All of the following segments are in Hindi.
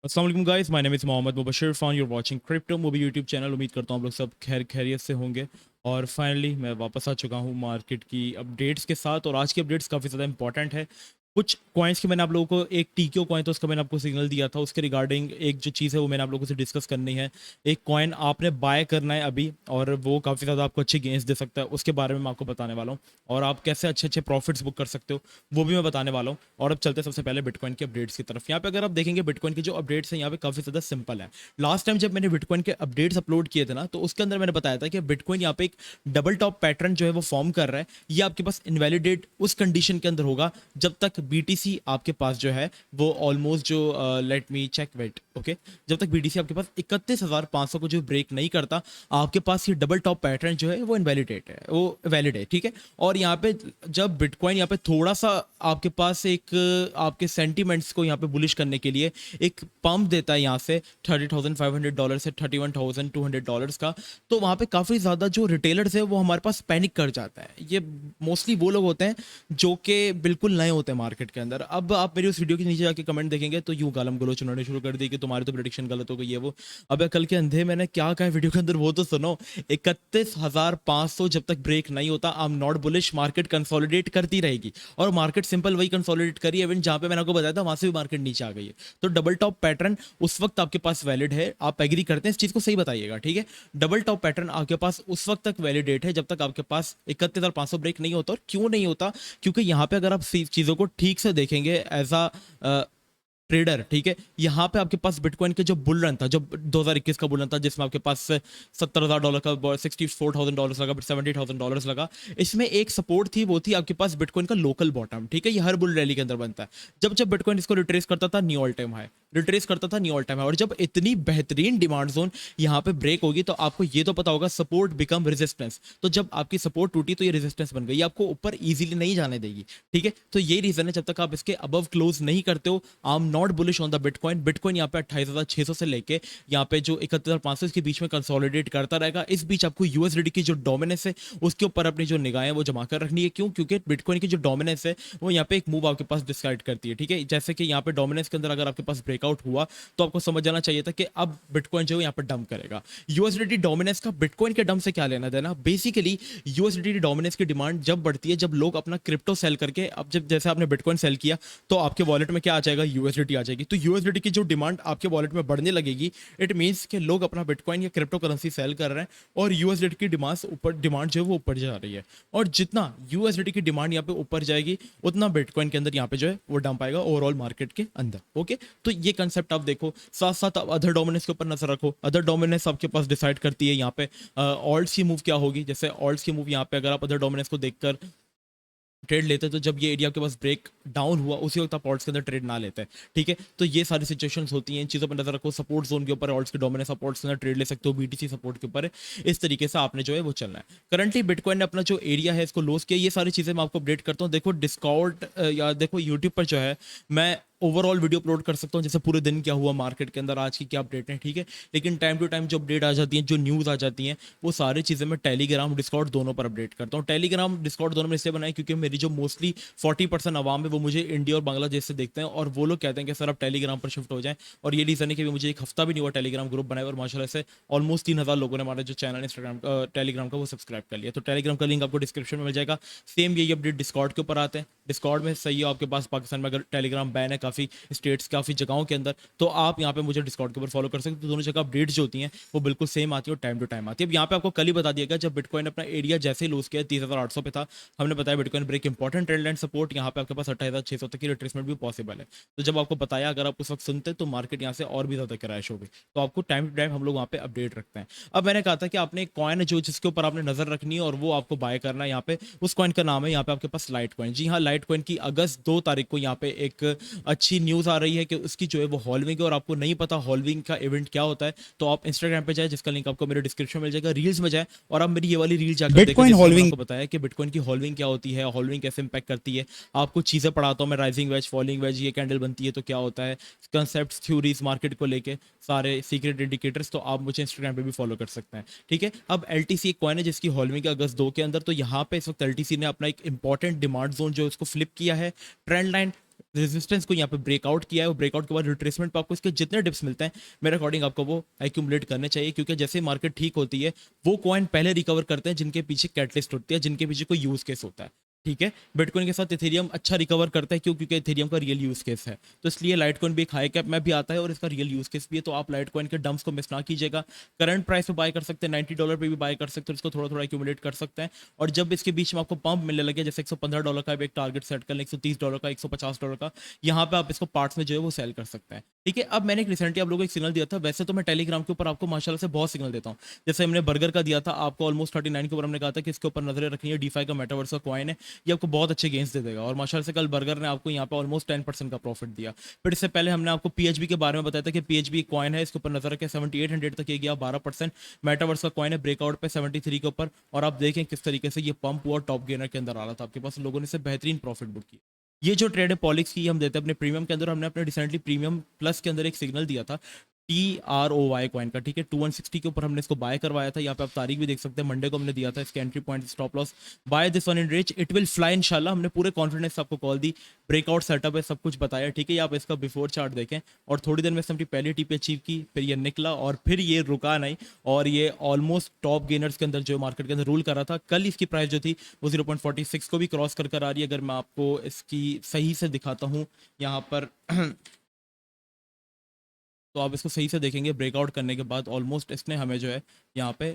अस्सलाम वालेकुम guys, my name is Mohammad Mubashir फ़ान। You are watching crypto movie YouTube channel. उम्मीद करता हूँ आप लोग सब खैरियत से होंगे। और फाइनली मैं वापस आ चुका हूँ मार्केट की अपडेट्स के साथ। और आज की अपडेट्स काफ़ी ज़्यादा इंपॉर्टेंट है। कुछ कॉइन्स की मैंने आप लोगों को, एक टीक्यो कॉइन तो उसका मैंने आपको सिग्नल दिया था, उसके रिगार्डिंग एक जो चीज़ है वो मैंने आप लोगों से डिस्कस करनी है। एक कॉइन आपने बाय करना है अभी, और वो काफ़ी ज़्यादा आपको अच्छे गेंस दे सकता है, उसके बारे में मैं आपको बताने वाला हूँ। और आप कैसे अच्छे अच्छे प्रॉफिट्स बुक कर सकते हो वो भी मैं बताने वाला हूँ। और अब चलते हैं सबसे पहले बिटकॉइन की अपडेट्स की तरफ। यहाँ पे अगर आप देखेंगे बिटकॉइन की जो अपडेट्स हैं यहाँ पे काफ़ी ज़्यादा सिंपल है। लास्ट टाइम जब मैंने बिटकॉइन के अपडेट्स अपलोड किए थे ना, तो उसके अंदर मैंने बताया था कि बिटकॉइन यहाँ पे एक डबल टॉप पैटर्न जो है वो फॉर्म कर रहा है। ये आपके पास इनवैलिडेट उस कंडीशन के अंदर होगा जब तक बीटीसी आपके पास जो है वो ऑलमोस्ट जो let me check wait okay, जब तक बीटीसी आपके पास 31,500 को जो ब्रेक नहीं करता, आपके पास ये डबल टॉप पैटर्न जो है वो इनवैलिडेट है, वो वैलिड है। ठीक है। और यहाँ पे जब बिटकॉइन यहाँ पे थोड़ा सा आपके पास एक आपके सेंटीमेंट्स को यहाँ पे बुलिश करने के लिए एक पंप देता है यहाँ से $30,500 से $31,200 का, तो वहाँ पे काफ़ी ज़्यादा जो रिटेलर्स है वो हमारे पास पैनिक कर जाता है। ये मोस्टली वो लोग होते हैं जो कि बिल्कुल नए होते हैं मार्केट के अंदर। अब आप मेरी उस वीडियो के नीचे जाके कमेंट देखेंगे तो यूँ गालम गलोच उन्होंने शुरू कर दी कि तुम्हारी तो प्रेडिक्शन गलत हो गई है वो। अब कल के अंधे मैंने क्या कहा वीडियो के अंदर वो तो सुनो। 31,500 जब तक ब्रेक नहीं होता, आई am not bullish. Market consolidate करती रहेगी, और मार्केट सिंपल वही कंसोलिडेट करी है। इवन जहां पे मैंने आपको बताया था वहां से भी मार्केट नीचे आ गई है। तो डबल टॉप पैटर्न उस वक्त आपके पास वैलिड है। आप एग्री करते हैं इस चीज को, सही बताइएगा। ठीक है। डबल टॉप पैटर्न आपके पास उस वक्त तक वैलिडेट है जब तक आपके पास 31,500 ब्रेक नहीं होता। और क्यों नहीं होता? क्योंकि यहाँ पे अगर आप चीजों को ठीक से देखेंगे एज अ ट्रेडर, ठीक है, यहाँ पे आपके पास बिटकॉइन के जो बुल रन था, जो 2021 का बुल रन था, जिसमें आपके पास $70,000 का $64,000 लगा, $70,000 लगा। इसमें एक सपोर्ट थी, वो थी आपके पास बिटकॉइन का लोकल बॉटम। ठीक है। ये हर बुल रैली के अंदर बनता है। जब जब बिटकॉइन इसको रिट्रेस करता था, knew all time high, retrace करता था, न्यू ऑल टाइम हाई। और जब इतनी बेहतरीन डिमांड जोन यहाँ पे ब्रेक होगी तो आपको ये तो पता होगा सपोर्ट बिकम रेजिस्टेंस। तो जब आपकी सपोर्ट टूटी तो ये रेजिस्टेंस बन गई, आपको ऊपर इजीली नहीं जाने देगी। ठीक है। तो यही रीजन है, जब तक आप इसके अबव क्लोज नहीं करते हो, आम not bullish on the bitcoin. Bitcoin यहाँ पे 28,600 से लेके यहाँ पे जो 31,500 के बीच में कंसोलिडेट करता रहेगा। इस बीच आपको यूएसडीटी की जो डोमिनेंस है उसके ऊपर अपनी जो निगाहें वो जमा कर रखनी है। क्यों? क्योंकि बिटकॉइन की जो डोमिनेंस है वो यहाँ पे एक मूव आपके पास डिसाइड करती है। ठीक है। जैसे कि यहाँ पे डोमिनेंस के अंदर अगर आपके पास ब्रेकआउट हुआ तो आपको समझ जाना चाहिए था कि अब बिटकॉइन जो है यहाँ पे डंप करेगा। यूएसडीटी डोमिनेंस का बिटकॉइन के डंप से क्या लेना देना? बेसिकली यूएसडीटी डोमिनेंस की डिमांड जब बढ़ती है, जब लोग अपना क्रिप्टो सेल करके, अब जब जैसे आपने बिटकॉइन सेल किया तो आपके वॉलेट में क्या आ जाएगा? यूएसडीटी आ जाएगी। तो यूएसडीटी की जो डिमांड आपके वॉलेट में बढ़ने लगेगी, इट मींस कि लोग अपना बिटकॉइन या क्रिप्टो करेंसी सेल कर रहे हैं, और यूएसडीटी की डिमांड जो है वो ऊपर जा रही है। और जितना यूएसडीटी की डिमांड यहाँ पे ऊपर जाएगी, उतना बिटकॉइन के अंदर यहाँ पे जो है वो डंप आएगा ओवरऑल मार्केट के अंदर। ओके। तो ये कंसेप्ट आप देखो। साथ साथ आप अदर डोमिनेंस के ऊपर नजर रखो। अदर डोमिनेंस आपके पास डिसाइड करती है यहाँ पे ऑल्ट्स की मूव क्या होगी। जैसे ऑल्ट्स की मूव यहाँ पे अगर आप अदर डोमिनेंस को देखकर ट्रेड लेते, तो जब ये एरिया आपके पास ब्रेक डाउन हुआ उसी वक्त आप ऑल्ट्स के अंदर ट्रेड ना लेते हैं। ठीक है। तो ये सारी सिचुएशंस होती हैं, इन चीज़ों पर नजर रखो। सपोर्ट जोन के ऊपर ऑल्ट्स के डोमिनेंस, आप ऑल्ट्स के अंदर ट्रेड ले सकते हो, बीटीसी सपोर्ट के ऊपर है। इस तरीके से आपने जो है वो चलना है। करंटली बिटकॉइन ने अपना जो एरिया है इसको लॉस किया। ये सारी चीज़ें मैं आपको अपडेट करता हूँ। देखो डिस्कॉर्ड या देखो यूट्यूब पर जो है मैं ओवरऑल वीडियो अपलोड कर सकता हूँ, जैसे पूरे दिन क्या हुआ मार्केट के अंदर, आज की क्या अपडेट है। ठीक है। लेकिन टाइम टू टाइम जो अपडेट आ जाती है, जो न्यूज़ आ जाती हैं, वो सारी चीज़ें मैं टेलीग्राम डिस्कॉर्ड दोनों पर अपडेट करता हूँ। टेलीग्राम डिस्कॉर्ड दोनों में इसलिए बनाए क्योंकि मेरी जो मोस्टली 40% आवाम है वो मुझे इंडिया और बांग्लादेश से देखते हैं, और वो लोग कहते हैं कि सर आप टेलीग्राम पर शिफ्ट हो जाएं। और ये रीज़न है कि मुझे एक हफ्ता भी नहीं हुआ टेलीग्राम ग्रुप बनाए, और माशाल्लाह से ऑलमोस्ट 3,000 लोगों ने हमारा जो चैनल इंस्टाग्राम टेलीग्राम का वो सब्सक्राइब कर लिया। तो टेलीग्राम का लिंक आपको डिस्क्रिप्शन में मिल जाएगा। सेम यही अपडेट डिस्कॉर्ड के ऊपर आते हैं। डिस्कॉर्ड में सही है आपके पास, पाकिस्तान में अगर टेलीग्राम बैन है काफ़ी स्टेट्स, काफ़ी जगहों के अंदर, तो आप यहाँ पे मुझे डिस्कॉर्ड के ऊपर फॉलो कर सकते हो। तो दोनों जगह अपडेट्स जो होती हैं वो बिल्कुल सेम आती है और टाइम टू टाइम आती है। अब यहाँ पे आपको कल ही बता दिया गया, जब बिटकॉइन अपना एरिया जैसे ही लूज किया 30,800 पे था, हमने बताया bitcoin break important trend line support, यहाँ पे आपके पास 28,600 तक की रिट्रेसमेंट भी पॉसिबल है। तो जब आपको बताया, अगर आप उस वक्त सुनते तो मार्केट यहाँ से और भी ज़्यादा क्रैश होगी। तो आपको टाइम टू टाइम हम लोग वहाँ पे अपडेट रखते हैं। अब मैंने कहा था कि आपने एक कॉइन जो जिसके ऊपर आपने नजर रखनी है और वो आपको बाय करना है, यहाँ पे उस कॉइन का नाम है यहाँ पे आपके पास लाइट कॉइन। जी हाँ, लाइट कॉइन की अगस्त 2 तारीख को यहाँ पे एक अच्छी न्यूज़ आ रही है कि उसकी जो है वो हॉल्विंग है। और आपको नहीं पता हॉल्विंग का इवेंट क्या होता है, तो आप इंस्टाग्राम पे जाए, जिसका लिंक आपको मेरे डिस्क्रिप्शन में मिल जाएगा, रील्स में जाए और आप मेरी ये वाली रील जाकर देखें, बिटकॉइन जिसमें मैंने हॉल्विंग आपको बताया कि बिटकॉइन की हॉल्विंग क्या होती है, हॉल्विंग कैसे इंपैक्ट करती है। आपको चीज़ें पढ़ाता हूँ मैं, राइजिंग वेज, फॉलिंग वेज, ये कैंडल बनती है तो क्या होता है, कंसेप्ट, थ्योरीज मार्केट को लेके, सारे सीक्रेट इंडिकेटर्स। तो आप मुझे इंस्टाग्राम पे भी फॉलो कर सकते हैं। ठीक है। अब एलटीसी एक कॉइन है जिसकी हॉल्विंग है अगस्त 2 के अंदर। तो यहाँ पे इस वक्त एलटीसी ने अपना एक इंपॉर्टेंट डिमांड जोन जो है उसको फ्लिप किया है। ट्रेंड लाइन रेजिस्टेंस को यहाँ पे ब्रेकआउट किया है, और ब्रेकआउट के बाद रिट्रेसमेंट पे आपको इसके जितने डिप्स मिलते हैं मेरे अकॉर्डिंग आपको वो एक्यूमुलेट करने चाहिए, क्योंकि जैसे मार्केट ठीक होती है वो कॉइन पहले रिकवर करते हैं जिनके पीछे कैटलिस्ट होती है, जिनके पीछे कोई यूज केस होता है। ठीक है, बिटकॉइन के साथ इथेरियम अच्छा रिकवर करता है, क्यों? क्योंकि इथेरियम का रियल यूज केस है, तो इसलिए लाइटकॉइन भी एक हाई कैप में भी आता है और इसका रियल यूज केस भी है। तो आप लाइटकॉइन के डम्प्स को मिस ना कीजिएगा। करंट प्राइस पे बाय कर सकते हैं, $90 पे भी बाय कर सकते हैं, इसको थोड़ा थोड़ा एक्यूमुलेट कर सकते हैं। और जब इसके बीच में आपको पंप मिलने लगे, जैसे $115 का भी एक टारगेट सेट कर लें, $130 का, $150 का, यहाँ पे आप इसको पार्ट्स में जो है वो सेल कर सकते हैं। ठीक है, अब मैंने एक रिसेंटली आप लोगों को एक सिग्नल दिया था, वैसे तो मैं टेलीग्राम के ऊपर आपको माशाल्लाह से बहुत सिग्नल देता हूँ। जैसे हमने बर्गर का दिया था आपको ऑलमोस्ट 39 के ऊपर, हमने कहा था कि इसके ऊपर नजरें रखनी है, डीफाई का मेटावर्स का कॉइन है, ये आपको बहुत अच्छे गेंस दे देगा। और माशाल्लाह से कल बर्गर ने आपको यहाँ पे ऑलमोस्ट 10% का प्रॉफिट दिया। फिर इससे पहले हमने आपको पीएचबी के बारे में बताया था कि पीएचबी एक कॉइन है, इसके ऊपर नजर रखें, 7800 तक ये गया, 12%। मेटावर्स का कॉइन है, ब्रेकआउट पे 73 के ऊपर, और आप देखें किस तरीके से ये पंप हुआ, टॉप गेनर के अंदर आ रहा था आपके पास, लोगों ने इससे बेहतरीन प्रॉफिट बुक किया। ये जो ट्रेड है पॉलिक्स की, हम देते हैं अपने प्रीमियम के अंदर, हमने अपने रिसेंटली प्रीमियम प्लस के अंदर एक सिग्नल दिया था TROY कॉइन का। ठीक है, 2160 के ऊपर हमने इसको बाय करवाया था, यहाँ पे आप तारीख भी देख सकते हैं, मंडे को हमने दिया था इसके entry point, stop loss, buy this one in range, it will fly इंशाल्लाह। हमने पूरे कॉन्फिडेंस आपको कॉल दी, ब्रेकआउट सेटअप है, सब कुछ बताया। ठीक है, आप इसका बिफोर चार्ट देखें, और थोड़ी देर में से अपनी पहली टीपी अचीव की, फिर ये निकला और फिर ये रुका नहीं, और ये ऑलमोस्ट टॉप गेनर्स के अंदर जो मार्केट के अंदर रूल कर रहा था। कल इसकी प्राइस जो थी वो 0.46 को भी क्रॉस कर आ रही है। अगर मैं आपको इसकी सही से दिखाता हूँ यहाँ पर तो आप इसको सही से देखेंगे, ब्रेकआउट करने के बाद ऑलमोस्ट इसने हमें जो है यहाँ पे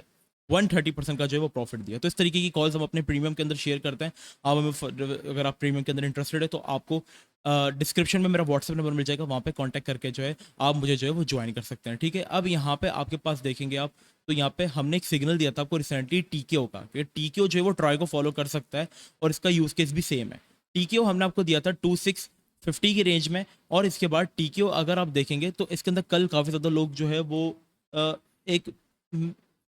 130% का जो है वो प्रॉफिट दिया। तो इस तरीके की कॉल्स हम अपने प्रीमियम के अंदर शेयर करते हैं। आप हमें अगर आप प्रीमियम के अंदर इंटरेस्टेड है तो आपको डिस्क्रिप्शन में मेरा व्हाट्सएप नंबर मिल जाएगा, वहाँ पे कांटेक्ट करके जो है आप मुझे जो है वो ज्वाइन कर सकते हैं। ठीक है, अब यहाँ पे आपके पास देखेंगे आप, तो यहाँ पे हमने एक सिग्नल दिया था आपको रिसेंटली टीकेओ का, टीकेओ जो है वो ट्राई को फॉलो कर सकता है, और इसका यूज केस भी सेम है। टीकेओ हमने आपको दिया था 2650 की रेंज में, और इसके बाद टीकेओ अगर आप देखेंगे तो इसके अंदर कल काफ़ी ज़्यादा लोग जो है वो एक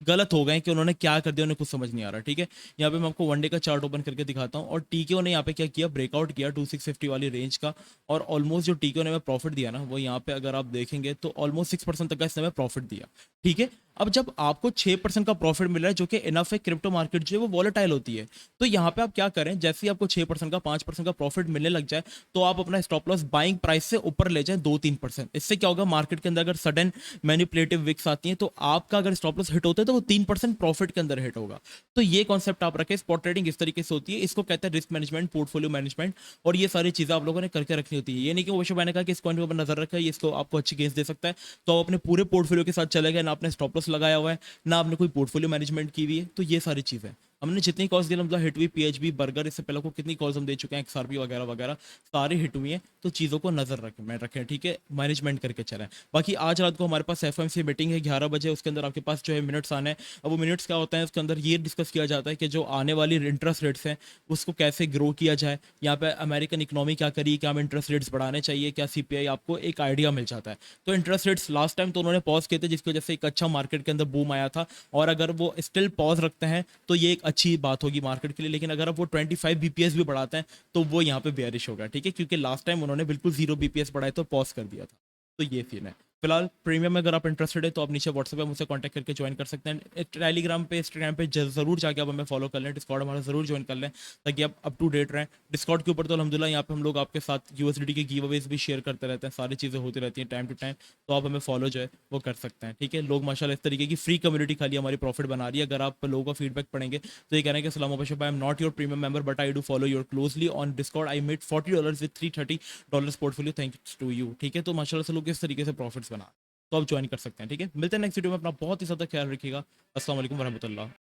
गलत हो गए कि उन्होंने क्या कर दिया, उन्हें कुछ समझ नहीं आ रहा। ठीक है, यहाँ पे मैं आपको वनडे का चार्ट ओपन करके दिखाता हूँ, और टीकेओ ने यहाँ पे क्या किया, ब्रेकआउट किया 2650 वाली रेंज का, और ऑलमोस्ट जो टीकेओ ने हमें प्रॉफिट दिया ना, वो यहाँ पे अगर आप देखेंगे तो ऑलमोस्ट 6% तक का इसने हमें प्रॉफिट दिया। ठीक है, अब जब आपको 6% का प्रॉफिट मिल रहा है, जो कि इनफ है, क्रिप्टो मार्केट जो है वो वॉलेटाइल होती है, तो यहाँ पे आप क्या करें, जैसे ही आपको 6% का 5% का प्रॉफिट मिलने लग जाए, तो आप अपना स्टॉप लॉस बाइंग प्राइस से ऊपर ले जाएं 2-3%। इससे क्या होगा, मार्केट के अंदर अगर सडन मैनिपुलेटिव विक्स आती हैं तो आपका अगर स्टॉप लॉस हिट होता है तो वो 3% प्रॉफिट के अंदर हिट होगा। तो ये कॉन्सेप्ट आप रखें, स्पॉट ट्रेडिंग इस तरीके से होती है, इसको कहते हैं रिस्क मैनेजमेंट, पोर्टफोलियो मैनेजमेंट, और ये सारी चीजें आप लोगों ने करके रखनी होती है। ये नहीं कि ओशो भाई ने कहा कि इस कॉइन के ऊपर नजर रखा है, इसको आपको अच्छी गेंस दे सकता है, तो आप अपने पूरे पोर्टफोलियो के साथ चले गए, ना आपने स्टॉप लॉस लगाया हुआ है, ना आपने कोई पोर्टफोलियो मैनेजमेंट की हुई है। तो ये सारी चीजें हमने जितनी कॉल्स दी, मतलब हिट हुई, पीएचबी, बर्गर, इससे पहले को कितनी कॉल्स हम दे चुके हैं, एक्सआरपी वगैरह वगैरह, सारे हिट हुई हैं। तो चीज़ों को नजर रखें, ठीक है, मैनेजमेंट करके चलें। बाकी आज रात को हमारे पास एफएमसी मीटिंग है 11 बजे, उसके अंदर आपके पास जो है मिनट्स आने हैं। अब वो मिनट्स क्या होता है, उसके अंदर ये डिस्कस किया जाता है कि जो आने वाली इंटरेस्ट रेट्स हैं उसको कैसे ग्रो किया जाए, यहाँ पे अमेरिकन इकोनॉमी क्या करी, क्या हम इंटरेस्ट रेट्स बढ़ाने चाहिए, क्या सीपीआई, आपको एक आइडिया मिल जाता है। तो इंटरेस्ट रेट्स लास्ट टाइम तो उन्होंने पॉज किए थे, जिसकी वजह से एक अच्छा मार्केट के अंदर बूम आया था, और अगर वो स्टिल पॉज रखते हैं तो ये एक अच्छी बात होगी मार्केट के लिए। लेकिन अगर आप वो 25 बीपीएस भी बढ़ाते हैं तो वो यहाँ पे बेयरिश होगा। ठीक है, क्योंकि लास्ट टाइम उन्होंने बिल्कुल 0 बीपीएस बढ़ाए तो पॉज कर दिया था। तो ये सीन है। फिलहाल प्रीमियम में अगर आप इंटरेस्टेड है तो आप नीचे व्हाट्सएप पे मुझसे कांटेक्ट करके ज्वाइन कर सकते हैं। टेलीग्राम पे, इंस्टाग्राम पे जरूर जाके आप हमें फॉलो कर लें, डिस्कॉर्ड हमारा जरूर ज्वाइन कर लें, ताकि आप अप टू डेट रहें। डिस्कॉर्ड के ऊपर तो अल्हम्दुलिल्लाह यहाँ पे हम लोग आपके साथ यूएसडीटी के गिव अवेज भी शेयर करते रहते हैं, सारी चीज़ें होती रहती हैं टाइम टू टाइम, तो आप हमें फॉलो जो है वो कर सकते हैं। ठीक है, लोग माशाल्लाह इस तरीके की फ्री कम्युनिटी खाली हमारी प्रॉफिट बना रही है। अगर आप लोगों का फीडबैक पढ़ेंगे तो ये कह रहे हैं कि सलाम अबशर भाई, I am not your premium member but I do follow your closely on Discord, I made $40 with $330 portfolio, thanks to you. ठीक है, तो माशाल्लाह से लोग इस तरीके से प्रॉफिट्स बना, तो आप ज्वाइन कर सकते हैं। ठीक है, मिलते हैं नेक्स्ट वीडियो में, अपना बहुत ही ज़्यादा ख्याल रखिएगा। अस्सलाम वालेकुम वरहमतुल्लाह।